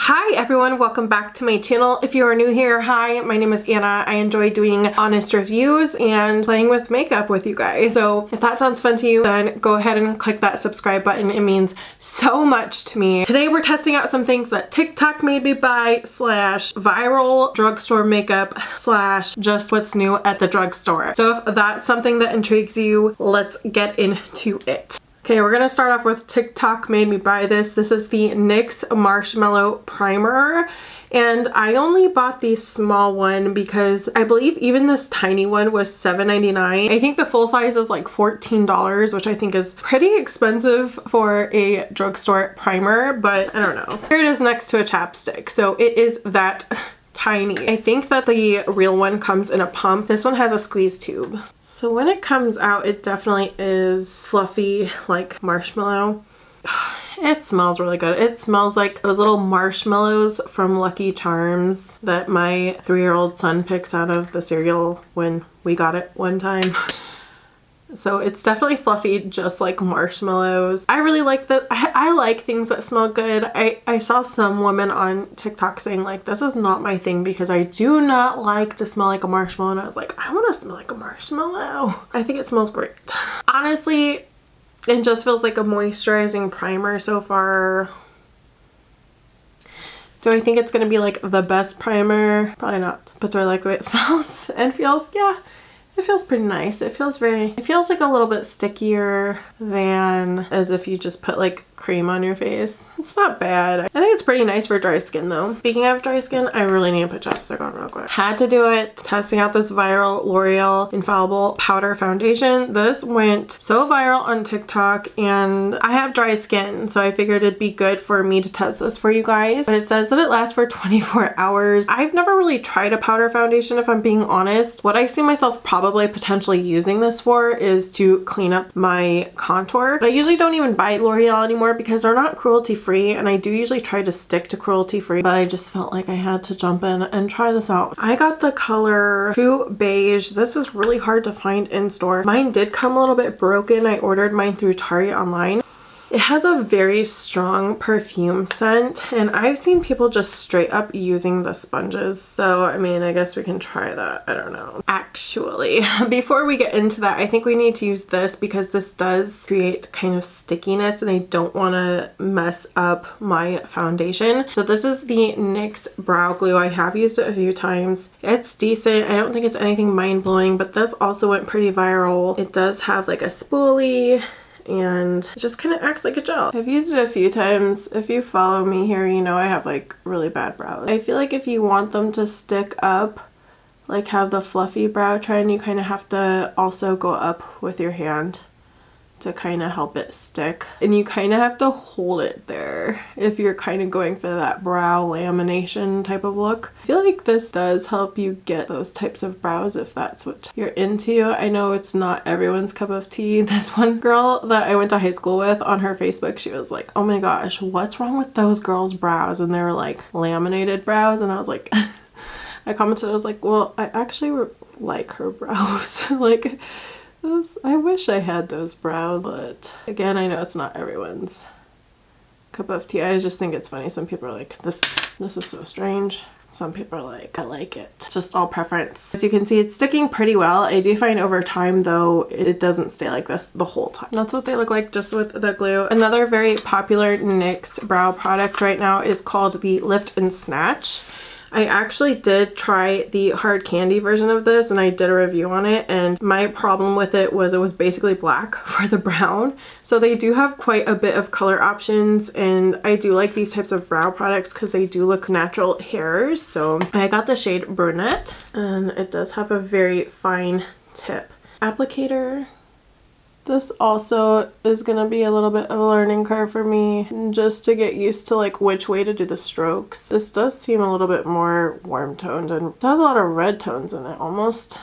Hi everyone, welcome back to my channel. If you are new here, hi, my name is Anna. I enjoy doing honest reviews and playing with makeup with you guys. So if that sounds fun to you, then go ahead and click that subscribe button. It means so much to me. Today we're testing out some things that TikTok made me buy / viral drugstore makeup / just what's new at the drugstore. So if that's something that intrigues you, let's get into it. Okay, we're gonna start off with TikTok made me buy this. This is the NYX Marshmallow Primer. And I only bought the small one because I believe even this tiny one was $7.99. I think the full size is like $14, which I think is pretty expensive for a drugstore primer, but I don't know. Here it is next to a chapstick, so it is that tiny. I think that the real one comes in a pump. This one has a squeeze tube. So when it comes out, it definitely is fluffy like marshmallow. It smells really good. It smells like those little marshmallows from Lucky Charms that my 3-year-old son picks out of the cereal when we got it one time. So it's definitely fluffy, just like marshmallows. I really like that. I like things that smell good. I saw some women on TikTok saying like, this is not my thing because I do not like to smell like a marshmallow. And I was like, I want to smell like a marshmallow. I think it smells great. Honestly, it just feels like a moisturizing primer so far. Do I think it's going to be like the best primer? Probably not. But do I like the way it smells and feels? Yeah. It feels pretty nice. It feels like a little bit stickier than as if you just put like cream on your face. It's not bad. I think it's pretty nice for dry skin though. Speaking of dry skin, I really need to put chapstick on real quick. Had to do it. Testing out this viral L'Oreal Infallible Powder Foundation. This went so viral on TikTok and I have dry skin, so I figured it'd be good for me to test this for you guys. But it says that it lasts for 24 hours. I've never really tried a powder foundation if I'm being honest. What I see myself probably potentially using this for is to clean up my contour. But I usually don't even buy L'Oreal anymore because they're not cruelty free, and I do usually try to stick to cruelty free, but I just felt like I had to jump in and try this out. I got the color True Beige. This is really hard to find in store. Mine did come a little bit broken. I ordered mine through Target online. It has a very strong perfume scent, and I've seen people just straight up using the sponges. So, I mean, I guess we can try that. I don't know. Actually, before we get into that, I think we need to use this because this does create kind of stickiness and I don't want to mess up my foundation. So this is the NYX Brow Glue. I have used it a few times. It's decent. I don't think it's anything mind-blowing, but this also went pretty viral. It does have like a spoolie, and it just kind of acts like a gel. I've used it a few times. If you follow me here, you know I have like really bad brows. I feel like if you want them to stick up, like have the fluffy brow trend, you kind of have to also go up with your hand to kind of help it stick. And you kind of have to hold it there if you're kind of going for that brow lamination type of look. I feel like this does help you get those types of brows if that's what you're into. I know it's not everyone's cup of tea. This one girl that I went to high school with, on her Facebook, she was like, oh my gosh, what's wrong with those girls' brows? And they were like laminated brows, and I was like, I commented, I was like, well, I actually like her brows. Like, I wish I had those brows, but again, I know it's not everyone's cup of tea. I just think it's funny. Some people are like, this is so strange. Some people are like, I like it. It's just all preference. As you can see, it's sticking pretty well. I do find over time though, it doesn't stay like this the whole time. That's what they look like just with the glue. Another very popular NYX brow product right now is called the Lift and Snatch. I actually did try the hard candy version of this and I did a review on it, and my problem with it was basically black for the brown. So they do have quite a bit of color options, and I do like these types of brow products because they do look natural hairs. So I got the shade Brunette, and it does have a very fine tip. Applicator. This also is gonna be a little bit of a learning curve for me just to get used to like which way to do the strokes. This does seem a little bit more warm toned and it has a lot of red tones in it almost.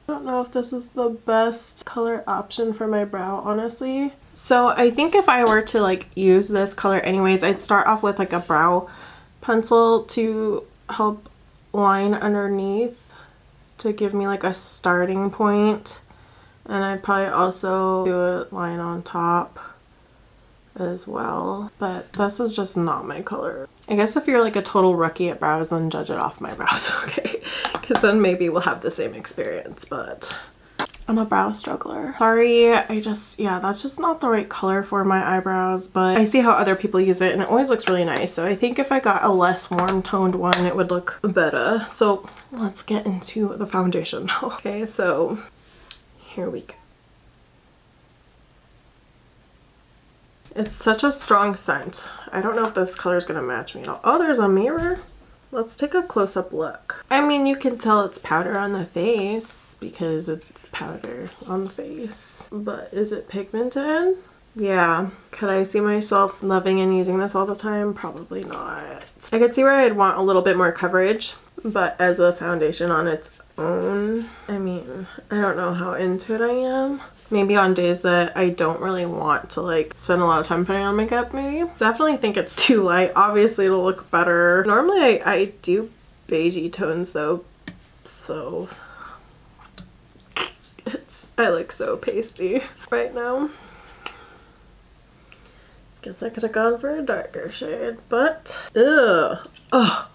I don't know if this is the best color option for my brow, honestly. So I think if I were to like use this color anyways, I'd start off with like a brow pencil to help line underneath to give me like a starting point. And I'd probably also do a line on top as well, but this is just not my color. I guess if you're like a total rookie at brows, then judge it off my brows, okay? Because then maybe we'll have the same experience, but I'm a brow struggler. Sorry, yeah, that's just not the right color for my eyebrows, but I see how other people use it and it always looks really nice. So I think if I got a less warm toned one, it would look better. So let's get into the foundation now. Okay, so here we go. It's such a strong scent. I don't know if this color is gonna match me at all. Oh, there's a mirror. Let's take a close-up look. I mean, you can tell it's powder on the face because it's powder on the face. But is it pigmented? Yeah. Could I see myself loving and using this all the time? Probably not. I could see where I'd want a little bit more coverage, but as a foundation on its own, I mean, I don't know how into it I am. Maybe on days that I don't really want to like spend a lot of time putting on makeup, maybe. Definitely think it's too light. Obviously it'll look better. Normally I do beigey tones though, so I look so pasty right now. Guess I could have gone for a darker shade, but ugh. Oh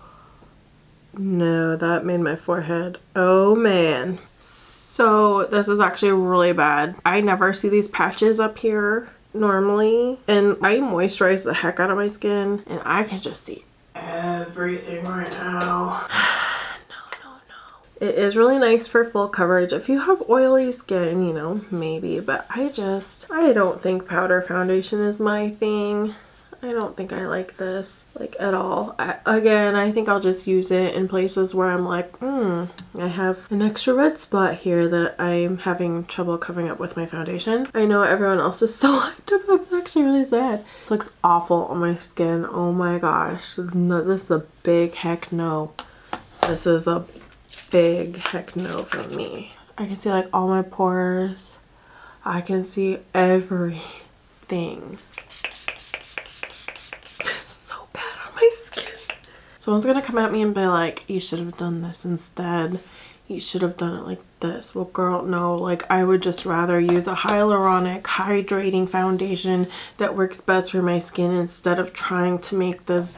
no, that made my forehead, oh man. So this is actually really bad. I never see these patches up here normally, and I moisturize the heck out of my skin and I can just see everything right now. It is really nice for full coverage if you have oily skin, you know, maybe, but I don't think powder foundation is my thing. I don't think I like this, like, at all. Again, I think I'll just use it in places where I'm like, I have an extra red spot here that I'm having trouble covering up with my foundation. I know everyone else is so hyped up. I'm actually really sad. This looks awful on my skin. Oh my gosh. No, this is a big heck no. This is a big heck no for me. I can see like all my pores. I can see everything. Someone's gonna come at me and be like, you should have done this instead. You should have done it like this. Well, girl, no, like I would just rather use a hyaluronic hydrating foundation that works best for my skin instead of trying to make this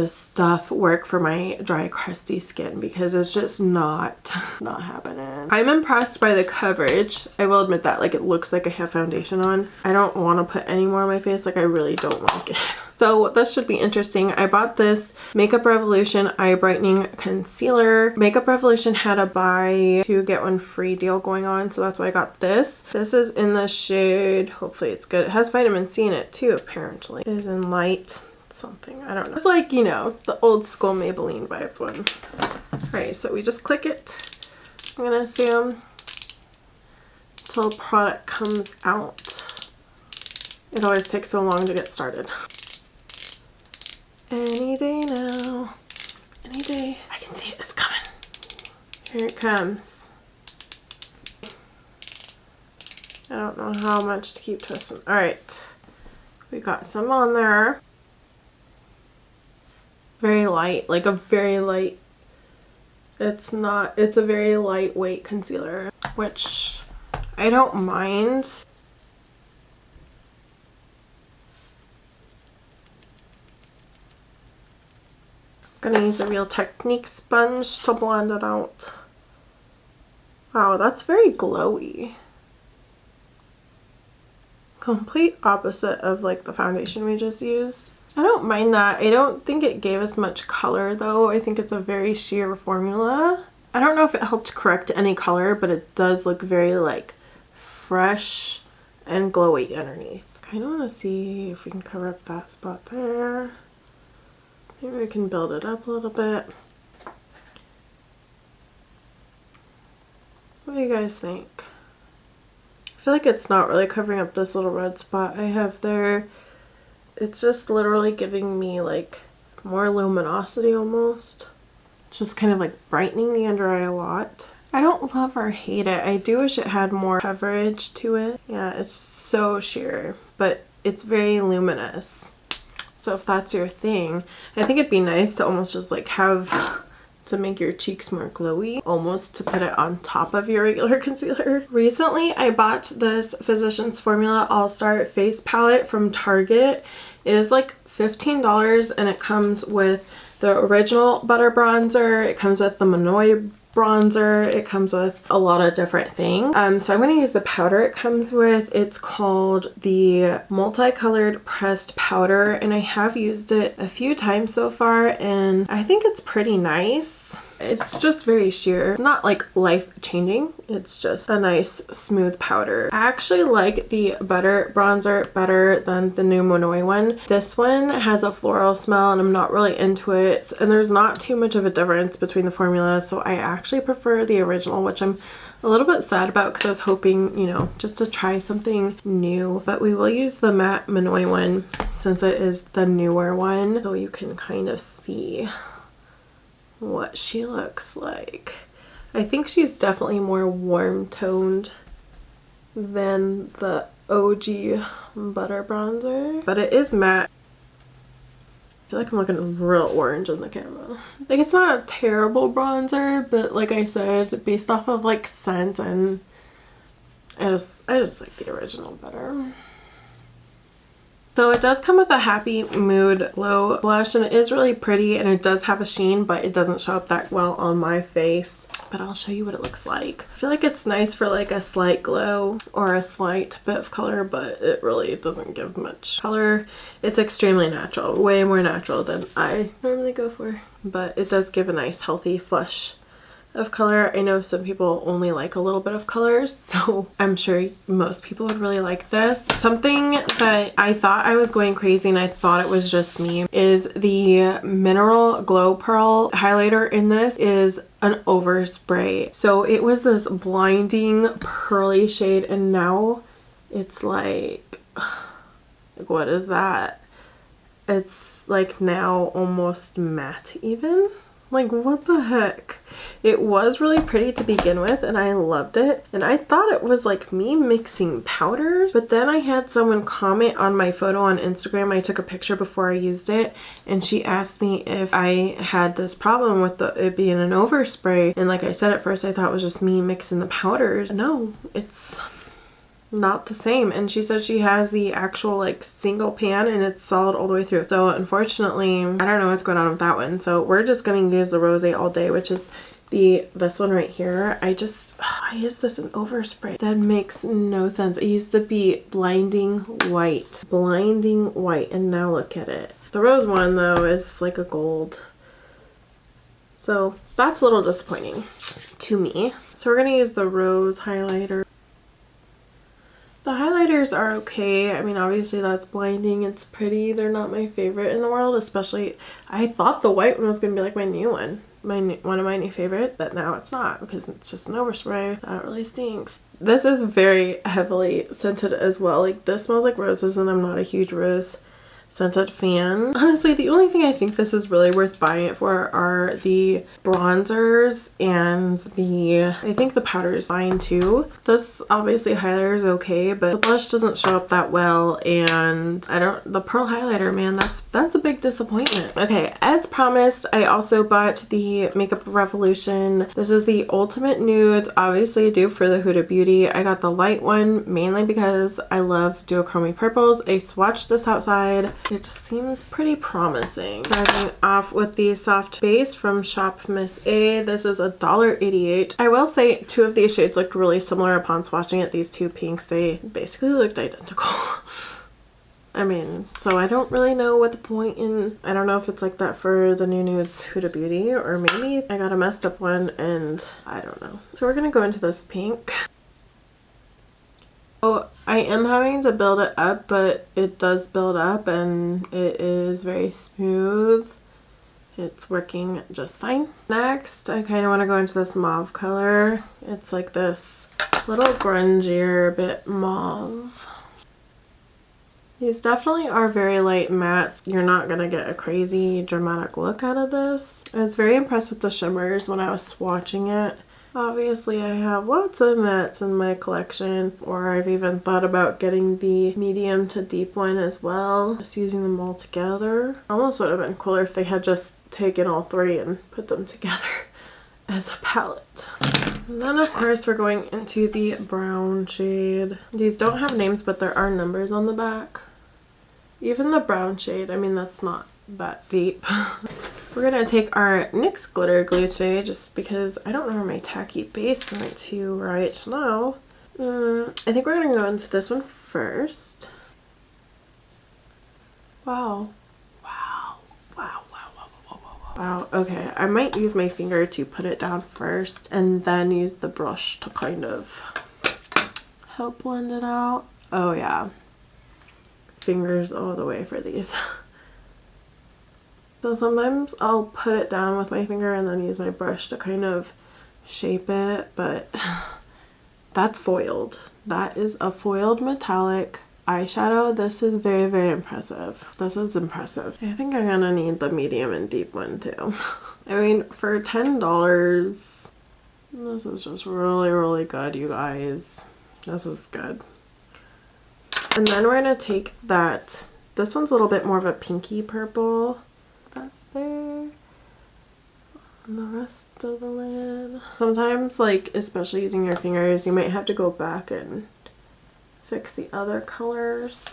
stuff work for my dry, crusty skin, because it's just not happening. I'm impressed by the coverage. I will admit that, like, it looks like I have foundation on. I don't want to put any more on my face. Like, I really don't like it. So this should be interesting. I bought this Makeup Revolution Eye Brightening Concealer. Makeup Revolution had a buy 2 get 1 free deal going on, so that's why I got this. This is in the shade, hopefully it's good. It has vitamin C in it too, apparently. It is in light something, I don't know. It's like, you know, the old school Maybelline vibes one. Alright, so we just click it. I'm gonna assume until product comes out. It always takes so long to get started. Any day now. Any day. I can see it, it's coming. Here it comes. I don't know how much to keep twisting. Alright. We got some on there. Very light, like a very light, it's a very lightweight concealer, which I don't mind. I'm gonna use a Real Technique sponge to blend it out. Wow, that's very glowy. Complete opposite of like the foundation we just used. I don't mind that. I don't think it gave us much color though. I think it's a very sheer formula. I don't know if it helped correct any color, but it does look very like fresh and glowy underneath. I kind of want to see if we can cover up that spot there. Maybe we can build it up a little bit. What do you guys think? I feel like it's not really covering up this little red spot I have there. It's just literally giving me like more luminosity almost. It's just kind of like brightening the under eye a lot. I don't love or hate it. I do wish it had more coverage to it. Yeah, it's so sheer, but it's very luminous. So if that's your thing, I think it'd be nice to almost just like have to make your cheeks more glowy, almost to put it on top of your regular concealer. Recently, I bought this Physicians Formula All-Star Face Palette from Target. It is like $15 and it comes with the original butter bronzer. It comes with the Monoi bronzer. It comes with a lot of different things. So I'm going to use the powder it comes with. It's called the multicolored pressed powder, and I have used it a few times so far and I think it's pretty nice. It's just very sheer. It's not like life-changing. It's just a nice smooth powder. I actually like the butter bronzer better than the new Monoi one. This one has a floral smell and I'm not really into it. And there's not too much of a difference between the formulas. So I actually prefer the original, which I'm a little bit sad about because I was hoping, you know, just to try something new. But we will use the matte Monoi one since it is the newer one. So you can kind of see what she looks like. I think she's definitely more warm toned than the OG butter bronzer, but it is matte. I feel like I'm looking real orange in the camera. Like, it's not a terrible bronzer, but like I said, based off of like scent, and I just like the original better. So it does come with a Happy Mood Glow blush, and it is really pretty and it does have a sheen, but it doesn't show up that well on my face. But I'll show you what it looks like. I feel like it's nice for like a slight glow or a slight bit of color, but it really doesn't give much color. It's extremely natural, way more natural than I normally go for. But it does give a nice healthy flush of color. I know some people only like a little bit of colors, so I'm sure most people would really like this. Something that I thought I was going crazy and I thought it was just me is the Mineral Glow Pearl highlighter in this is an overspray. So it was this blinding pearly shade and now it's like what is that? It's like now almost matte even. Like, what the heck? It was really pretty to begin with and I loved it. And I thought it was like me mixing powders. But then I had someone comment on my photo on Instagram. I took a picture before I used it. And she asked me if I had this problem with it being an overspray. And like I said, at first I thought it was just me mixing the powders. No, it's not the same. And she said she has the actual like single pan and it's solid all the way through. So unfortunately, I don't know what's going on with that one. So we're just going to use the Rose All Day, which is this one right here. I use this in overspray. That makes no sense. It used to be blinding white, and now look at it. The rose one though is like a gold. So that's a little disappointing to me. So we're going to use the rose highlighter. The highlighters are okay. I mean, obviously that's blinding. It's pretty. They're not my favorite in the world, especially I thought the white one was going to be like my new one. One of my new favorites, but now it's not because it's just an overspray. That really stinks. This is very heavily scented as well. Like, this smells like roses and I'm not a huge rose scented fan. Honestly, the only thing I think this is really worth buying it for are the bronzers and I think the powder is fine too. This obviously highlighter is okay, but the blush doesn't show up that well, and the pearl highlighter, man, that's a big disappointment. Okay, as promised, I also bought the Makeup Revolution. This is the Ultimate Nude, obviously a dupe for the Huda Beauty. I got the light one mainly because I love duochromy purples. I swatched this outside. It seems pretty promising. Starting off with the soft base from Shop Miss A. This is $1.88. I will say 2 of these shades looked really similar upon swatching it. These 2 pinks, they basically looked identical. I mean, so I don't really know what the point in, I don't know if it's like that for the new nudes Huda Beauty, or maybe I got a messed up one and I don't know. So we're gonna go into this pink. So I am having to build it up, but it does build up and it is very smooth. It's working just fine. Next, I kind of want to go into this mauve color. It's like this little grungier bit mauve. These definitely are very light mattes. You're not going to get a crazy dramatic look out of this. I was very impressed with the shimmers when I was swatching it. Obviously, I have lots of mattes in my collection, or I've even thought about getting the medium to deep one as well, just using them all together. Almost would have been cooler if they had just taken all 3 and put them together as a palette. And then of course we're going into the brown shade. These don't have names, but there are numbers on the back. Even the brown shade, I mean, that's not that deep. We're gonna take our NYX glitter glue today just because I don't know where my tacky base went to right now. I think we're gonna go into this one first. Wow. Wow. Wow. Wow. Wow. Wow. Wow. Wow. Okay, I might use my finger to put it down first and then use the brush to kind of help blend it out. Oh yeah. Fingers all the way for these. So sometimes I'll put it down with my finger and then use my brush to kind of shape it, but that's foiled. That is a foiled metallic eyeshadow. This is very, very impressive. This is impressive. I think I'm gonna need the medium and deep one too. I mean, for $10, this is just really, really good, you guys. This is good. And then we're gonna take that, this one's a little bit more of a pinky purple. That there. And the rest of the lid. Sometimes, like, especially using your fingers, you might have to go back and fix the other colors.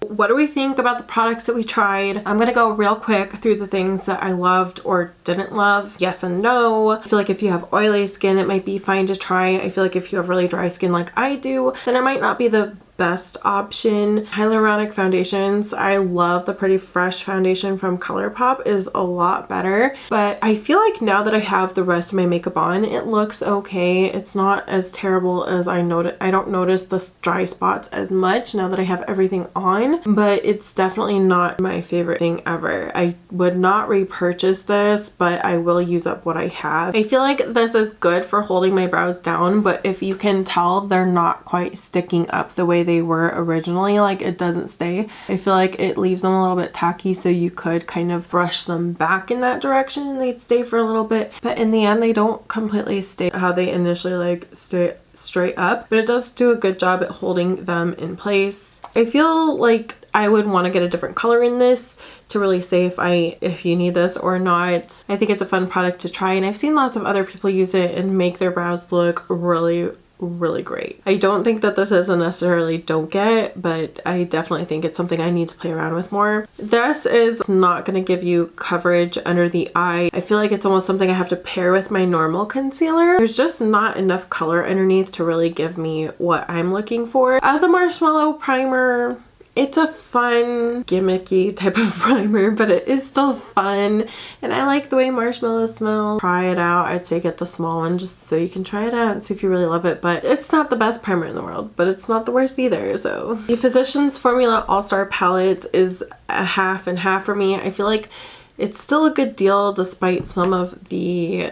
What do we think about the products that we tried? I'm gonna go real quick through the things that I loved or didn't love. Yes and no. I feel like if you have oily skin, it might be fine to try. I feel like if you have really dry skin like I do, then it might not be the best option. Hyaluronic foundations, I love the Pretty Fresh foundation from ColourPop, is a lot better, but I feel like now that I have the rest of my makeup on, it looks okay. It's not as terrible as I don't notice the dry spots as much now that I have everything on, but it's definitely not my favorite thing ever. I would not repurchase this, but I will use up what I have. I feel like this is good for holding my brows down, but if you can tell, they're not quite sticking up the way they were originally. Like, it doesn't stay. I feel like it leaves them a little bit tacky, so you could kind of brush them back in that direction and they'd stay for a little bit, but in the end they don't completely stay how they initially like stay straight up, but it does do a good job at holding them in place. I feel like I would want to get a different color in this to really say if you need this or not. I think it's a fun product to try, and I've seen lots of other people use it and make their brows look really, really great. I don't think that this is a necessarily don't get, but I definitely think it's something I need to play around with more. This is not going to give you coverage under the eye. I feel like it's almost something I have to pair with my normal concealer. There's just not enough color underneath to really give me what I'm looking for. The Marshmallow Primer, it's a fun, gimmicky type of primer, but it is still fun, and I like the way marshmallows smell. Try it out. I'd say get the small one just so you can try it out and see if you really love it, but it's not the best primer in the world, but it's not the worst either. So the Physicians Formula All-Star palette is a half and half for me. I feel like it's still a good deal despite some of the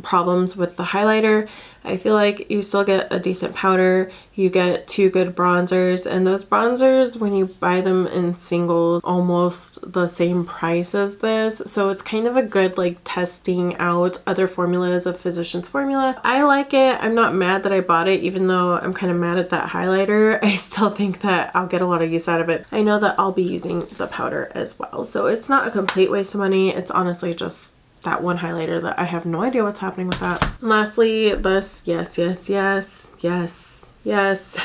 problems with the highlighter. I feel like you still get a decent powder, you get two good bronzers, and those bronzers, when you buy them in singles, almost the same price as this, so it's kind of a good like testing out other formulas of Physicians Formula. I like it. I'm not mad that I bought it, even though I'm kind of mad at that highlighter. I still think that I'll get a lot of use out of it. I know that I'll be using the powder as well, so it's not a complete waste of money. It's honestly just that one highlighter that I have no idea what's happening with that. And lastly, this, yes, yes, yes, yes, yes.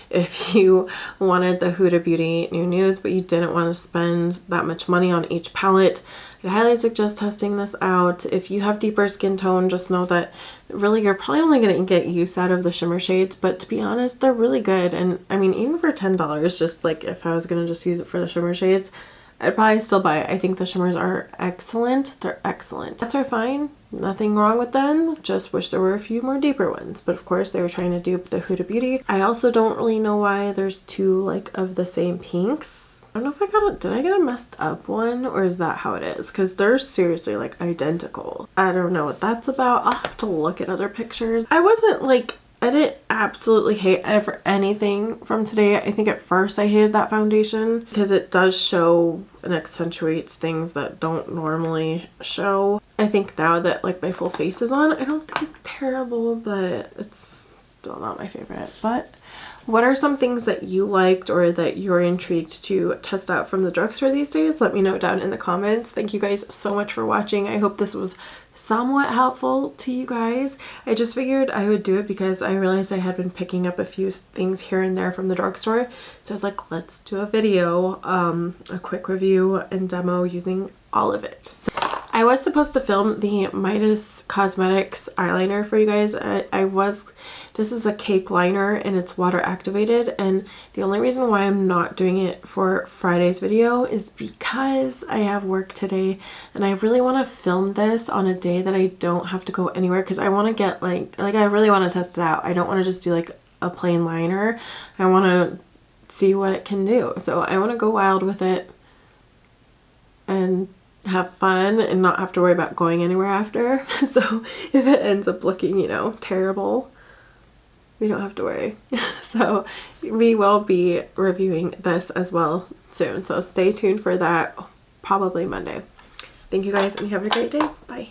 If you wanted the Huda Beauty New Nudes, but you didn't want to spend that much money on each palette, I highly suggest testing this out. If you have deeper skin tone, just know that really you're probably only going to get use out of the shimmer shades, but to be honest, they're really good. And I mean, even for $10, just like if I was going to just use it for the shimmer shades, I'd probably still buy it. I think the shimmers are excellent. They're excellent. That's are fine. Nothing wrong with them. Just wish there were a few more deeper ones. But of course they were trying to dupe the Huda Beauty. I also don't really know why there's two like of the same pinks. I don't know if I got it. Did I get a messed up one, or is that how it is? Because they're seriously like identical. I don't know what that's about. I'll have to look at other pictures. I didn't absolutely hate ever anything from today. I think at first I hated that foundation because it does show and accentuates things that don't normally show. I think now that like my full face is on, I don't think it's terrible, but it's still not my favorite. But what are some things that you liked or that you're intrigued to test out from the drugstore these days? Let me know down in the comments. Thank you guys so much for watching. I hope this was somewhat helpful to you guys. I just figured I would do it because I realized I had been picking up a few things here and there from the drugstore. So I was like, let's do a video, a quick review and demo using all of it. So I was supposed to film the Midas Cosmetics eyeliner for you guys. This is a cake liner and it's water activated, and the only reason why I'm not doing it for Friday's video is because I have work today and I really want to film this on a day that I don't have to go anywhere, because I want to get like I really want to test it out. I don't want to just do like a plain liner. I want to see what it can do. So I want to go wild with it and have fun and not have to worry about going anywhere after. So if it ends up looking, you know, terrible, we don't have to worry. So we will be reviewing this as well soon. So stay tuned for that, probably Monday. Thank you guys and have a great day. Bye.